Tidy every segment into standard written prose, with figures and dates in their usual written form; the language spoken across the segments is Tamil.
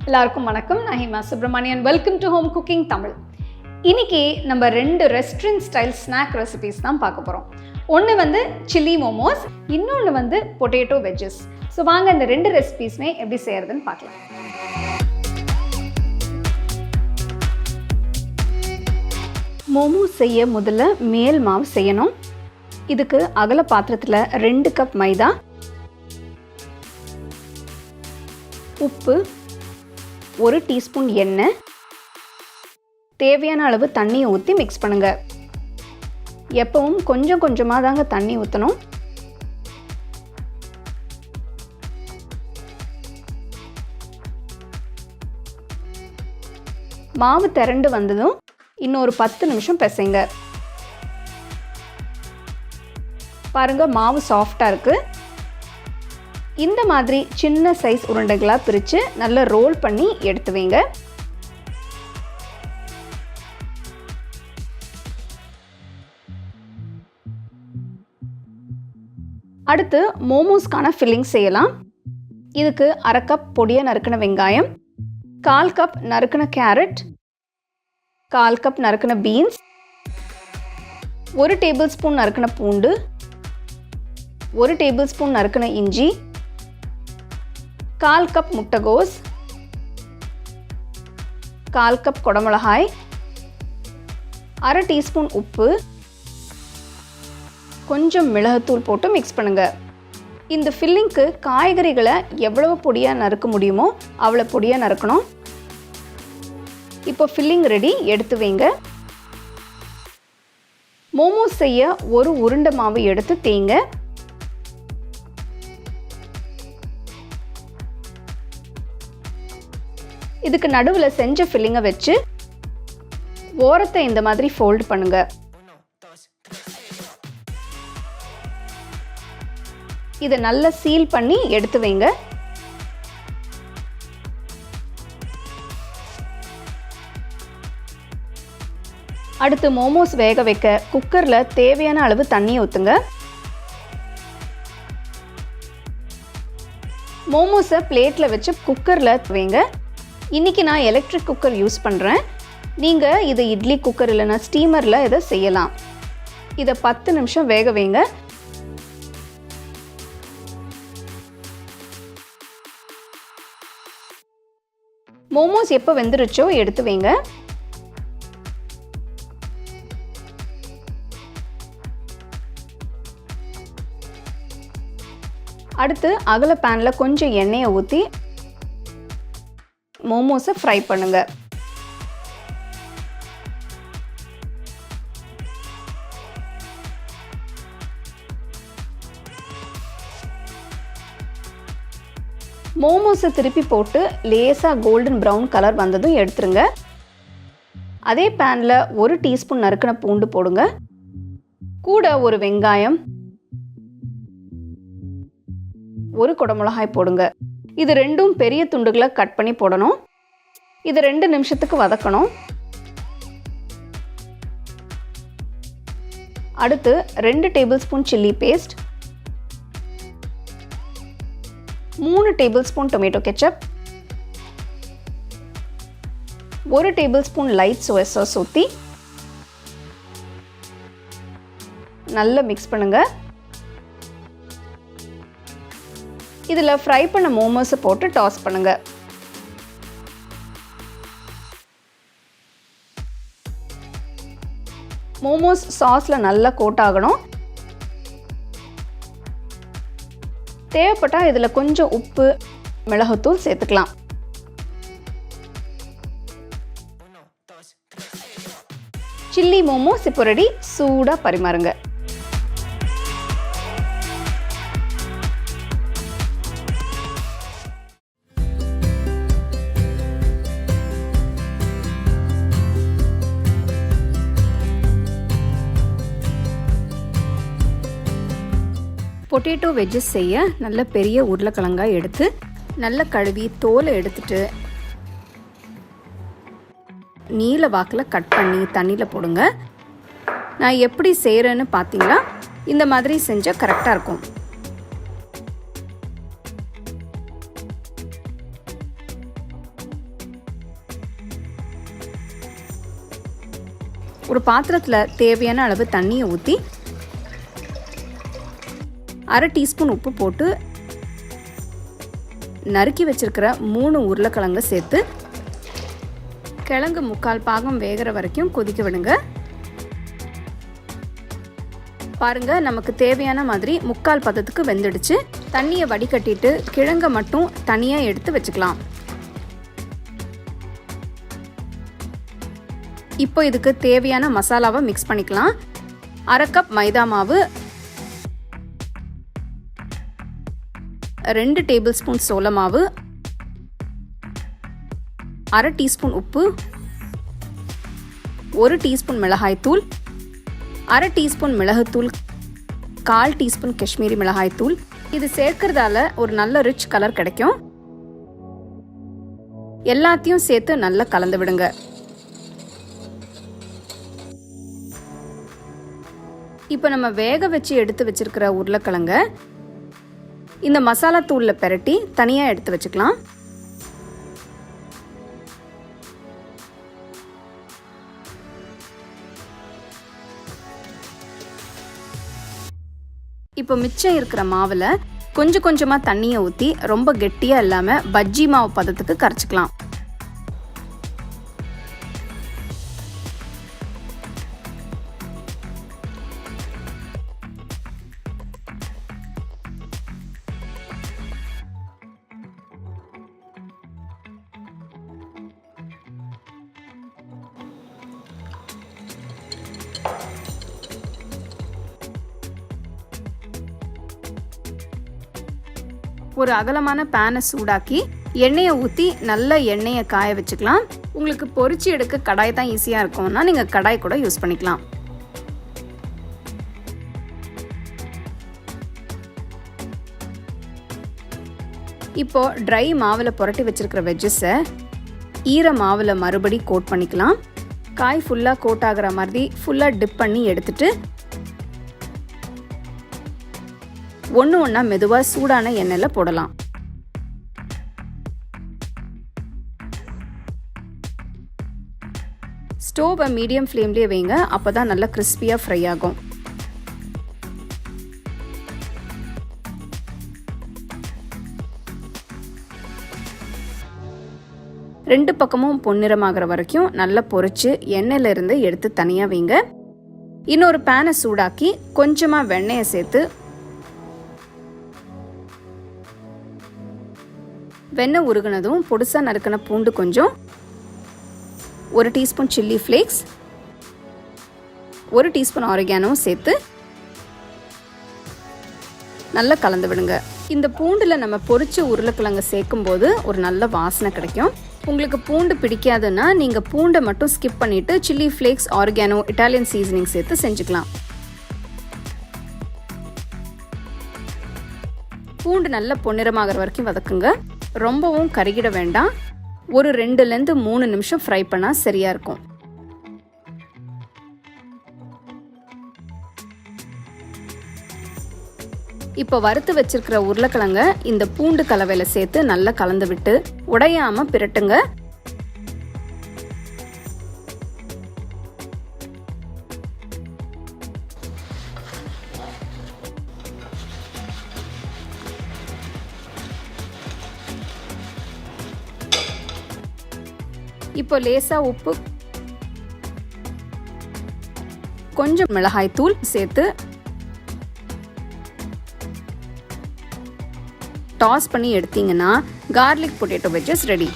எல்லாருக்கும் வணக்கம். நான் Hima Subramanian. Welcome to home cooking Tamil. இன்னைக்கு நம்ம 2 ரெஸ்டாரண்ட் ஸ்டைல் ஸ்நாக் ரெசிபீஸ் தான் பார்க்க போகிறோம். ஒன்று வந்து சில்லி மோமோஸ், இன்னொன்று வந்து பொட்டேட்டோ வெஜ்ஜஸ். ஸோ வாங்க இந்த 2 ரெசிபீஸுமே எப்படி செய்கிறதுன்னு பார்க்கலாம். மோமோஸ் செய்ய முதல்ல மேல் மாவு செய்யணும். இதுக்கு அகல பாத்திரத்தில் 2 கப் மைதா, உப்பு, 1 டீஸ்பூன் எண்ணெய், தேவையான அளவு தண்ணியை ஊற்றி மிக்ஸ் பண்ணுங்க. எப்பவும் கொஞ்சம் கொஞ்சமாக தாங்க தண்ணி ஊற்றணும். மாவு திரண்டு வந்ததும் இன்னொரு 10 நிமிஷம் பிசைங்க. பாருங்க, மாவு சாஃப்டாக இருக்கு. இந்த மாதிரி சின்ன சைஸ் உருண்டைகளாக பிரித்து நல்லா ரோல் பண்ணி எடுத்து வைங்க. அடுத்து மோமோஸ்க்கான ஃபில்லிங் செய்யலாம். இதுக்கு 1/2 கப் பொடியாக நறுக்கின வெங்காயம், 1/4 கப் நறுக்கின கேரட், 1/4 கப் நறுக்கின பீன்ஸ், 1 டேபிள் ஸ்பூன் நறுக்கின பூண்டு, 1 டேபிள் ஸ்பூன் நறுக்கின இஞ்சி, 1/4 கப் முட்டைகோஸ், 1/4 கப் குடமிளகாய், 1/2 டீஸ்பூன் உப்பு, கொஞ்சம் மிளகுத்தூள் போட்டு மிக்ஸ் பண்ணுங்க. இந்த ஃபில்லிங்க்கு காய்கறிகளை எவ்வளவு பொடியாக நறுக்க முடியுமோ அவ்வளோ பொடியாக நறுக்கணும். இப்போ ஃபில்லிங் ரெடி, எடுத்து வைங்க. மோமோஸ் செய்ய ஒரு உருண்டை மாவு எடுத்து தேய்ங்க. இதுக்கு நடுவில் செஞ்ச ஃபில்லிங்கை வச்சு ஓரத்தை இந்த மாதிரி ஃபோல்ட் பண்ணுங்க. இதை நல்லா சீல் பண்ணி எடுத்து வைங்க. அடுத்து மோமோஸ் வேக வைக்க குக்கரில் தேவையான அளவு தண்ணி ஊற்றுங்க. மோமோஸை பிளேட்டில் வச்சு குக்கரில் வைங்க. இன்றைக்கி நான் எலக்ட்ரிக் குக்கர் யூஸ் பண்ணுறேன். நீங்கள் இதை இட்லி குக்கர் இல்லைன்னா ஸ்டீமரில் இதை செய்யலாம். இதை 10 நிமிஷம் வேக வைங்க. மோமோஸ் எப்போ வெந்துருச்சோ எடுத்து வைங்க. அடுத்து அகல பேனில் கொஞ்சம் எண்ணெயை ஊற்றி மோமோஸை ஃப்ரை பண்ணுங்க. மோமோஸை திருப்பி போட்டு லேசாக கோல்டன் ப்ரௌன் கலர் வந்ததும் எடுத்துருங்க. அதே பேனில் 1 டீஸ்பூன் நறுக்கின பூண்டு போடுங்க. கூட ஒரு வெங்காயம், 1 குடமிளகாய் போடுங்க. இது 2ம் பெரிய துண்டுகளை கட் பண்ணி போடணும். இது 2 நிமிஷத்துக்கு வதக்கணும். அடுத்து 2 tablespoon chilli paste, 3 tablespoon tomato ketchup, 1 tablespoon light soya sauce ஊற்றி நல்லா மிக்ஸ் பண்ணுங்க. இதில் ஃப்ரை பண்ண மோமோஸை போட்டு டாஸ் பண்ணுங்க. மோமோஸ் சாஸில் நல்லா கோட் ஆகணும். தேவைப்பட்டால் இதில் கொஞ்சம் உப்பு, மிளகுத்தூள் சேர்த்துக்கலாம். சில்லி மோமோஸ் இப்போ ரெடி. சூடாக பரிமாறுங்க. பொட்டேட்டோ வெஜ்ஜஸ் செய்ய நல்ல பெரிய உருளைக்கிழங்காய் எடுத்து நல்லா கழுவி தோலை எடுத்துட்டு நீல வாக்கில் கட் பண்ணி தண்ணியில் போடுங்க. நான் எப்படி செய்கிறேன்னு பார்த்தீங்களா, இந்த மாதிரி செஞ்சால் கரெக்டாக இருக்கும். ஒரு பாத்திரத்தில் தேவையான அளவு தண்ணியை ஊற்றி 1/2 டீஸ்பூன் உப்பு போட்டு நறுக்கி வச்சிருக்கிற 3 உருளைக்கிழங்கு சேர்த்து கிழங்கு 3/4 பாகம் வேகிற வரைக்கும் கொதிக்க விடுங்க. பாருங்க, நமக்கு தேவையான மாதிரி 3/4 பதத்துக்கு வெந்துடுச்சு. தண்ணியை வடிகட்டிட்டு கிழங்கை மட்டும் தனியாக எடுத்து வச்சுக்கலாம். இப்போ இதுக்கு தேவையான மசாலாவை மிக்ஸ் பண்ணிக்கலாம். 1/2 கப் மைதா மாவு, 2 டேபிள் ஸ்பூன் சோள மாவு, 1/2 டீஸ்பூன் உப்பு, 1 டீஸ்பூன் மிளகாய்த்தூள், 1/2 டீஸ்பூன் மிளகுத்தூள், 1/4 டீஸ்பூன் காஷ்மீரி மிளகாய்த்தூள். இது சேர்க்கறதால ஒரு நல்ல ரிச் கலர் கிடைக்கும். எல்லாத்தையும் சேர்த்து நல்லா கலந்து விடுங்க. இப்போ நம்ம வேக வச்சு எடுத்து வச்சிருக்கிற உருளைக்கிழங்க இந்த மசாலா தூளில் பெரட்டி தனியாக எடுத்து வச்சுக்கலாம். இப்போ மிச்சம் இருக்கிற மாவில் கொஞ்சம் கொஞ்சமாக தண்ணியை ஊற்றி ரொம்ப கெட்டியாக இல்லாமல் பஜ்ஜி மாவு பதத்துக்கு கரைச்சிக்கலாம். ஒரு அகலமான பேனை சூடாக்கி எண்ணெயை ஊற்றி நல்ல எண்ணெயை காய வச்சுக்கலாம். உங்களுக்கு பொரிச்சு எடுக்க கடாய் தான் ஈஸியாக இருக்கும்னா நீங்கள் கடாய் கூட யூஸ் பண்ணிக்கலாம். இப்போ ட்ரை மாவில் புரட்டி வச்சிருக்கிற வெஜ்ஜஸை ஈர மாவில் மறுபடி கோட் பண்ணிக்கலாம். காய் ஃபுல்லாக கோட் ஆகிற மாதிரி ஃபுல்லாக டிப் பண்ணி எடுத்துட்டு ஒன்று ஒன்றா மெதுவாக சூடான எண்ணெயில் போடலாம். ஸ்டோவை மீடியம் ஃப்ளேம்லேயே வைங்க, அப்போ தான் நல்லா கிறிஸ்பியாக ஃப்ரை ஆகும். ரெண்டு பக்கமும் பொன்னிறமாகிற வரைக்கும் நல்லா பொரிச்சு எண்ணெயிலிருந்து எடுத்து தனியாக வைங்க. இன்னொரு பேனை சூடாக்கி கொஞ்சமாக வெண்ணெயை சேர்த்து வெண்ணெய் உருகுனதும் பொடிசாக நறுக்கின பூண்டு கொஞ்சம், 1 teaspoon chilli flakes, 1 teaspoon oregano சேர்த்து நல்லா கலந்து விடுங்க. இந்த பூண்டில் நம்ம பொரிச்ச உருளைக்கிழங்கு சேர்க்கும்போது ஒரு நல்ல வாசனை கிடைக்கும். உங்களுக்கு பூண்டு பிடிக்காதுன்னா நீங்கள் பூண்டை மட்டும் ஸ்கிப் பண்ணிவிட்டு chilli flakes, oregano, Italian seasoning சேர்த்து செஞ்சுக்கலாம். பூண்டு நல்லா பொன்னிறமாகிற வரைக்கும் வதக்குங்க. ரொம்பவும் கருகிட வேண்டாம். ஒரு 2லேருந்து 3 நிமிஷம் ஃப்ரை பண்ணால் சரியாக இருக்கும். இப்போ வறுத்து வச்சிருக்கிற உருளைக்கிழங்க இந்த பூண்டு கலவையில் சேர்த்து நல்லா கலந்து விட்டு உடையாமல் பிரட்டுங்க. இப்போ லேசாக உப்பு, கொஞ்சம் மிளகாய் தூள் சேர்த்து டாஸ் பண்ணி எடுத்தீங்கன்னா கார்லிக் பொட்டேட்டோ வெஜ்ஜஸ் ரெடி.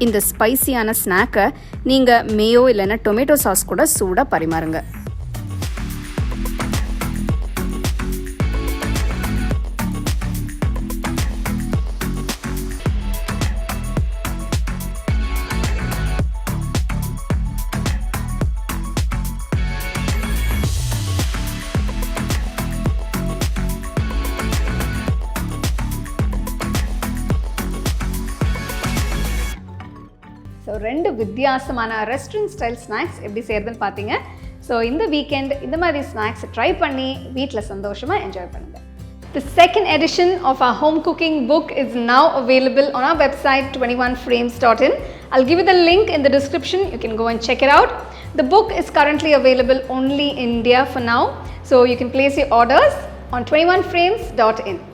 இந்த ஸ்பைசியான ஸ்நாக்கை நீங்கள் மேயோ இல்லைன்னா டொமேட்டோ சாஸ் கூட சூடாக பரிமாறுங்க. ஸோ 2 வித்தியாசமான ரெஸ்டாரண்ட் ஸ்டைல் ஸ்நாக்ஸ் எப்படி செய்கிறதுன்னு பார்த்தீங்க. ஸோ இந்த வீக்கெண்ட் இந்த மாதிரி ஸ்நாக்ஸ் ட்ரை பண்ணி வீட்டில் சந்தோஷமாக என்ஜாய் பண்ணுங்கள். The second edition of our home cooking book is now available on our website 21frames.in. I'll give you the link in the description. You can go and check it out. The book is currently available only in India for now, so you can place your orders on 21frames.in.